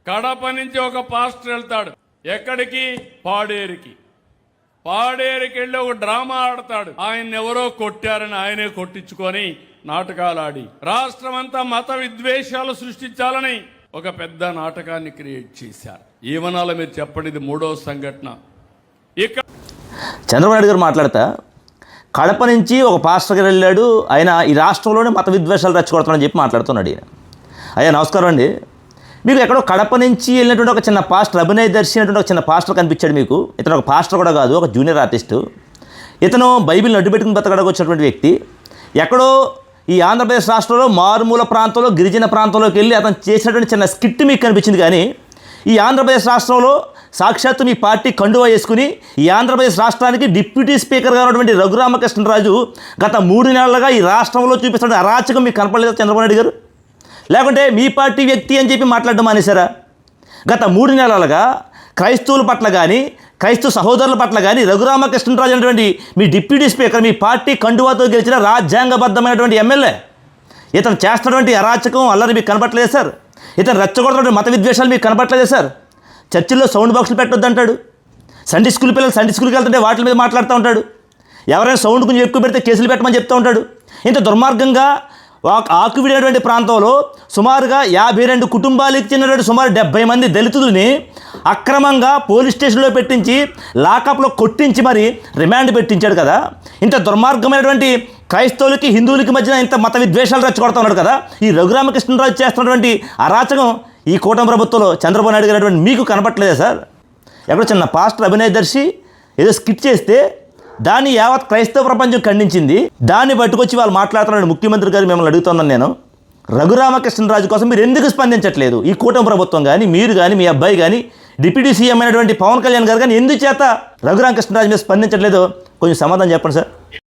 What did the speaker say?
కడప నుంచి ఒక పాస్టర్ వెళ్తాడు. ఎక్కడికి? పాడేరుకి. పాడేరుకి వెళ్ళి ఒక డ్రామా ఆడతాడు. ఆయన ఎవరో కొట్టారని ఆయనే కొట్టించుకొని నాటకాలు ఆడి రాష్ట్రం అంతా మత విద్వేషాలు సృష్టించాలని ఒక పెద్ద నాటకాన్ని క్రియేట్ చేశారు. ఏమనాలో మీరు చెప్పండి. ఇది మూడో సంఘటన. ఇక్కడ చంద్రబాబు నాయుడు గారు మాట్లాడతా కడప నుంచి ఒక పాస్టర్ గారు వెళ్ళాడు, ఆయన ఈ రాష్ట్రంలోనే మత విద్వేషాలు రెచ్చగొడతాడని చెప్పి మాట్లాడుతున్నాడు. ఈయన అయ్యా నమస్కారం అండి. మీకు ఎక్కడో కడప నుంచి వెళ్ళినటువంటి ఒక చిన్న పాస్టర్, అభినయ్ దర్శి అనేటువంటి ఒక చిన్న పాస్టర్ కనిపించాడు మీకు. ఇతను ఒక పాస్టర్ కూడా కాదు, ఒక జూనియర్ ఆర్టిస్టు. ఇతను బైబిల్ని అడ్డుపెట్టుకుని బతకడానికి వచ్చినటువంటి వ్యక్తి. ఎక్కడో ఈ ఆంధ్రప్రదేశ్ రాష్ట్రంలో మారుమూల ప్రాంతంలో, గిరిజన ప్రాంతంలోకి వెళ్ళి అతను చేసినటువంటి చిన్న స్కిట్ మీకు కనిపించింది. కానీ ఈ ఆంధ్రప్రదేశ్ రాష్ట్రంలో సాక్షాత్తు మీ పార్టీ కండువా వేసుకుని ఈ ఆంధ్రప్రదేశ్ రాష్ట్రానికి డిప్యూటీ స్పీకర్గా ఉన్నటువంటి రఘురామకృష్ణరాజు గత 3 నెలలుగా ఈ రాష్ట్రంలో చూపిస్తున్న అరాచకం మీకు కనపడలేదు చంద్రబాబు నాయుడు గారు? లేకుంటే మీ పార్టీ వ్యక్తి అని చెప్పి మాట్లాడడం మానేశారా? గత 3 నెలలుగా క్రైస్తవుల పట్ల కానీ, క్రైస్తవ సహోదరుల పట్ల కానీ రఘురామకృష్ణరాజు అనేటువంటి మీ డిప్యూటీ స్పీకర్, మీ పార్టీ కండువాతో గెలిచిన రాజ్యాంగబద్ధమైనటువంటి ఎమ్మెల్యే, ఇతను చేస్తున్నటువంటి అరాచకం అల్లరి మీకు కనపట్లేదు సార్? ఇతను రెచ్చగొడుతున్న మత విద్వేషాలు మీకు కనపట్లేదు సార్? చర్చిల్లో సౌండ్ బాక్సులు పెట్టొద్దు అంటాడు. సండే స్కూల్ పిల్లలు సండే స్కూల్కి వెళ్తుంటే వాటి మీద మాట్లాడుతూ ఉంటాడు. ఎవరైనా సౌండ్ కొంచెం ఎక్కువ పెడితే కేసులు పెట్టమని చెప్తూ ఉంటాడు. ఇంత దుర్మార్గంగా ఆకువిడేటువంటి ప్రాంతంలో సుమారుగా 52 కుటుంబాలకు చెందినటువంటి సుమారు 70 మంది దళితులని అక్రమంగా పోలీస్ స్టేషన్లో పెట్టించి లాకప్లో కొట్టించి మరి రిమాండ్ పెట్టించాడు కదా. ఇంత దుర్మార్గమైనటువంటి క్రైస్తవులకి హిందువులకి మధ్యన ఇంత మత విద్వేషాలు రెచ్చగొడుతూ ఉన్నాడు కదా. ఈ రఘురామకృష్ణరాజు చేస్తున్నటువంటి అరాచకం ఈ కూటమి ప్రభుత్వంలో చంద్రబాబు నాయుడు గారు మీకు కనపట్లేదా సార్? ఎక్కడో చిన్న పాస్టర్ అభినయ్ దర్శి ఏదో స్కిట్ చేస్తే దాన్ని యావత్ క్రైస్తవ ప్రపంచం ఖండించింది. దాన్ని పట్టుకొచ్చి వాళ్ళు మాట్లాడుతున్నాడు. ముఖ్యమంత్రి గారు మిమ్మల్ని అడుగుతున్నాను నేను, రఘురామకృష్ణరాజు కోసం మీరు ఎందుకు స్పందించట్లేదు? ఈ కూటమి ప్రభుత్వం కానీ, మీరు కానీ, మీ అబ్బాయి కానీ, డిప్యూటీ సీఎం అయినటువంటి పవన్ కళ్యాణ్ గారు కానీ ఎందుచేత రఘురామకృష్ణరాజు మీద స్పందించట్లేదు? కొంచెం సమాధానం చెప్పండి సార్.